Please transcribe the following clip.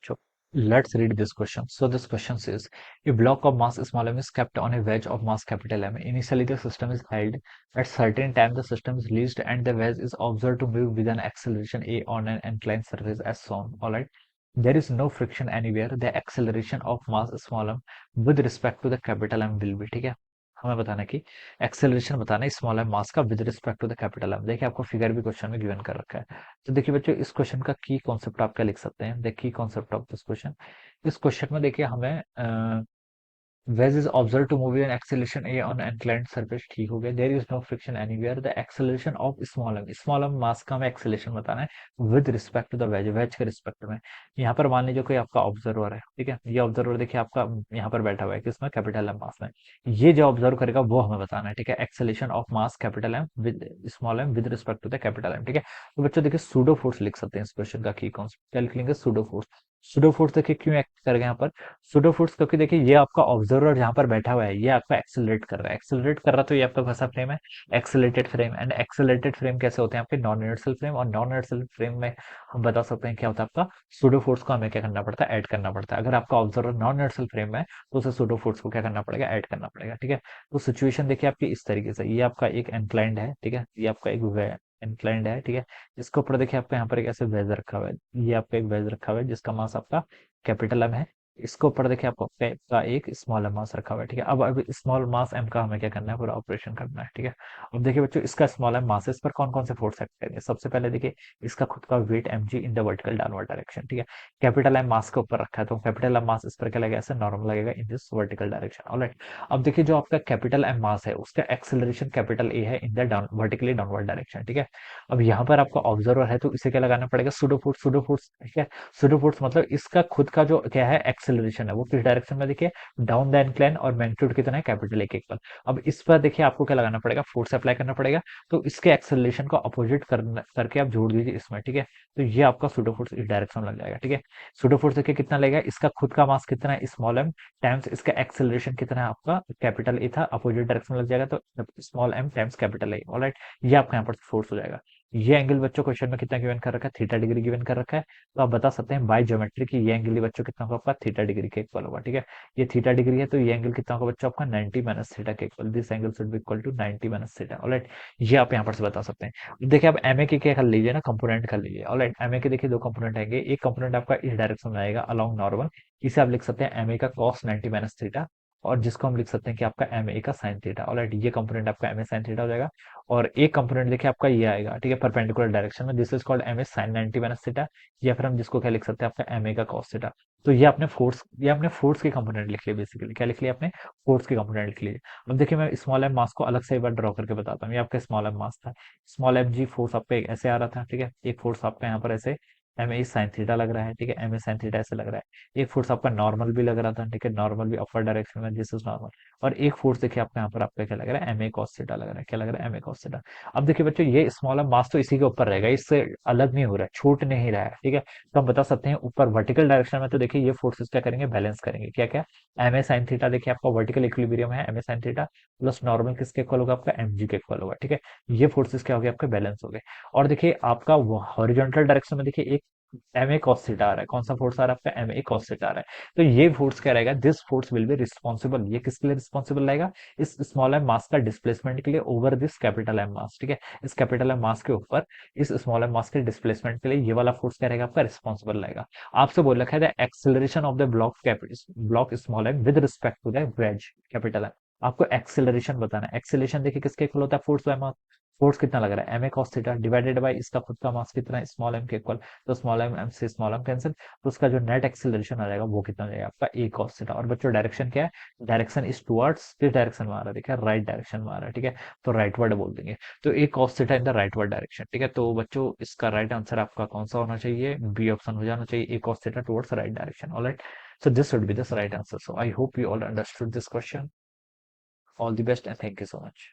So let's read this question. So this question says, a block of mass small m is kept on a wedge of mass capital M. Initially, the system is held. At certain time, the system is released and the wedge is observed to move with an acceleration a on an inclined surface as shown. All right. There is no friction anywhere. The acceleration of mass small m with respect to the capital M will be. ठीक है, हमें बताना कि acceleration बताना है small M mass का with respect to the capital M. देखिए आपको फिगर भी क्वेश्चन में गिवन कर रखा है। तो देखिए बच्चों, इस क्वेश्चन का की कॉन्सेप्ट आप क्या लिख सकते हैं। The key concept of this question, इस क्वेश्चन में देखिए हमें wedge is observed to move in acceleration a on inclined surface, ठीक हो गया। there is no friction anywhere, the acceleration of small m मास का हमें acceleration बताना है with respect to the wedge के रिस्पेक्ट में। यहाँ पर मान लीजिए कोई आपका ऑब्जर्वर है, ठीक है, ये ऑब्जर्वर देखिए आपका यहाँ पर बैठा हुआ है किसमें, कैपिटल एम मास में। ये जो ऑब्जर्व करेगा वो हमें बताना है, ठीक है, acceleration of mass capital M with small M with respect to the capital M, ठीक है। तो बच्चों देखिए सूडो फोर्स लिख सकते हैं इस क्वेश्चन का की कॉन्सेप्ट, क्या लिख लेंगे, सूडो फोर्स। सूडो फोर्स देखिए क्यों एक्ट करेगा यहाँ पर, सूडो फोर्स, क्योंकि देखिए ये आपका ऑब्जर्वर जहां पर बैठा हुआ है ये आपका एक्सेलरेट कर रहा है, एक्सेलरेट कर रहा है, तो ये आपका कैसा फ्रेम है, accelerated frame. And accelerated frame कैसे होते हैं आपके, नॉन इनर्शियल फ्रेम, और नॉन इनर्शियल फ्रेम में हम बता सकते हैं क्या होता है आपका, सूडो फोर्स को हमें क्या करना पड़ता है, ऐड करना पड़ता है। अगर आपका ऑब्जर्वर नॉन इनर्शियल फ्रेम में है तो उसे सूडो फोर्स को क्या करना पड़ेगा, ऐड करना पड़ेगा, ठीक है। तो सिचुएशन देखिए आपकी इस तरीके से, ये आपका एक इंक्लाइंड है, ठीक है, ये आपका एक इंक्लाइंड है, ठीक है। इसके ऊपर देखिए आपका यहाँ पर एक ऐसे वेज रखा हुआ है, ये आपका एक वेज रखा हुआ है जिसका मास आपका कैपिटल एम है। इसके ऊपर देखिए आपको का एक स्मॉल मास रखा हुआ है, ठीक है। अब स्मॉल मास एम का हमें क्या करना है, पूरा ऑपरेशन करना है, ठीक है। अब देखिए बच्चों, इसका स्मॉल एम मास, इस पर कौन कौन से फोर्स एक्ट करेंगे। सबसे पहले देखिए इसका खुद का weight M G in the vertical downward direction, ठीक है। कैपिटल एम मास के ऊपर रखा है तो कैपिटल एम मास इस पर क्या लगेगा, ऐसे नॉर्मल लगेगा in this vertical direction, alright. अब देखिए जो आपका कैपिटल एम मास है उसका एक्सेलरेशन कैपिटल ए है in the down vertically downward direction, ठीक है। अब यहाँ पर आपका ऑब्जर्वर है तो इसे क्या लगाना पड़ेगा, सूडो फोर्स, सूडो फोर्स, ठीक है। सूडो फोर्स मतलब इसका खुद का जो क्या है एक्सेलरेशन है वो किस डायरेक्शन में, देखिए डाउन द इंक्लाइन, और मैग्नीट्यूड कितना है, कैपिटल ए के इक्वल। अब इस पर देखिए आपको क्या लगाना पड़ेगा, फोर्स अप्लाई करना पड़ेगा। तो इसके एक्सेलरेशन को अपोजिट करके आप जोड़ दीजिए इसमें, ठीक है। तो ये आपका सूडो फोर्स इस डायरेक्शन में लग जाएगा, ठीक है। सूडो फोर्स देखिए कितना लगेगा, इसका खुद का मास कितना है, स्मॉल एम, टाइम्स इसका एक्सेलरेशन कितना है आपका, कैपिटल ए था, अपोजिट डायरेक्शन में लग जाएगा तो small M times capital A, alright. ये आपका यहाँ पर फोर्स हो जाएगा। ये एंगल बच्चों क्वेश्चन में कितना गिवन कर रखा है, थीटा डिग्री गिवन कर रखा है। तो आप बता सकते हैं बाय ज्योमेट्री की ये एंगल बच्चों कितना होगा आपका, थीटा डिग्री के इक्वल होगा, ठीक है। ये थीटा डिग्री है तो ये एंगल कितना होगा बच्चों आपका, 90 माइनस थीटा के equal, this angle should be equal to 90 minus theta, alright. ये आप यहाँ पर से बता सकते हैं। देखिए आप एमए के क्या कर लीजिए ना, कंपोनेंट कर लीजिए, ऑलराइट। एमए के देखिए दो कंपोनेंट आएंगे, एक कंपोनेंट आपका इस डायरेक्शन में आएगा अलोंग नॉर्मल, इसे आप लिख सकते हैं एमए का कॉस 90 माइनस थीटा, और जिसको हम लिख सकते हैं कि आपका एम ए का साइन थीटा, ऑलराइट। ये कंपोनेंट आपका एम ए साइन थीटा हो जाएगा। और एक कंपोनेंट देखिए आपका ये आएगा, ठीक है, परपेंडिकुलर डायरेक्शन में, this is called M A sine 90 minus theta, या फिर हम जिसको क्या लिख सकते हैं आपका एम ए का कॉस थीटा। तो ये आपने फोर्स के कंपोनेंट लिख लिए, बेसिकली क्या लिख लिया आपने, फोर्स के कंपोनेंट लिख लिए। अब देखिए मैं स्मॉल एम मास को अलग से एक बार ड्रॉ करके बताता हूँ। ये आपका स्मॉल एम मास था, स्मॉल एम जी फोर्स आपका ऐसे आ रहा था, ठीक है। एक फोर्स आपका यहाँ पर ऐसे एम ए साइन थीटा लग रहा है, ठीक है, एम ए साइन थीटा ऐसे लग रहा है। एक फोर्स आपका नॉर्मल भी लग रहा था, ठीक है, नॉर्मल भी अपर डायरेक्शन में, दिस इज नॉर्मल। और एक फोर्स देखिए आपका यहाँ पर आपका क्या लग रहा है, एम ए कॉस थीटा लग रहा है, क्या लग रहा है, एम ए कॉस थीटा। अब देखिए बच्चों, ये स्मॉल मास तो इसी के ऊपर रहेगा, इससे अलग नहीं हो रहा है, छूट नहीं रहा है, ठीक है। तो हम बता सकते हैं ऊपर वर्टिकल डायरेक्शन में तो देखिए ये फोर्सेस क्या करेंगे, बैलेंस करेंगे, क्या क्या, एम ए साइन थीटा देखिए आपका वर्टिकल इक्विलिब्रियम है, M A sine theta plus normal किसके इक्वल होगा आपका, एम जी के इक्वल होगा, ठीक है। ये फोर्सेस क्या हो गए आपके, बैलेंस हो गए। और देखिए आपका हॉरिजॉन्टल डायरेक्शन में देखिए एक एम ए कॉस थीटा आ रहा है, कौन सा फोर्स आ रहा है आपका, एम ए कॉस थीटा आ रहा है। तो ये फोर्स क्या रहेगा, this force will be responsible, ये किसके लिए रिस्पॉन्सिबल रहेगा, इस स्मॉल एम मास का डिस्प्लेसमेंट के लिए ओवर दिस कैपिटल एम मास, ठीक है। इस कैपिटल एम मास के ऊपर इस स्मॉल एम मास के डिस्प्लेसमेंट के लिए ये वाला फोर्स क्या रहेगा आपका, रिस्पॉन्सिबल रहेगा। आपसे बोल रखा है the acceleration of the block small M with respect to the wedge capital M. आपको एक्सेलरेशन बताना है। एक्सेलरेशन देखिए किसके इक्वल होता है, फोर्स बाय मास। फोर्स कितना लग रहा है, M A cos theta divided by इसका खुद का मास कितना है, स्मॉल एम के इक्वल। तो स्मॉल एम से स्मॉल एम कैंसिल, तो उसका जो नेट एक्सेलरेशन आ जाएगा वो कितना हो जाएगा आपका, ए कॉस थीटा। और बच्चों डायरेक्शन क्या है, डायरेक्शन इज टुवर्ड्स, किस डायरेक्शन में आ रहा है, देखिए राइट डायरेक्शन में आ रहा है, ठीक है। तो राइट वर्ड बोल देंगे, तो a cos theta in the right word direction, ठीक है। तो बच्चों इसका राइट आंसर आपका कौन सा होना चाहिए, बी ऑप्शन हो जाना चाहिए, a cos theta towards right direction, alright. So this would be the right answer. So I hope you all understood this question. All the best and thank you so much.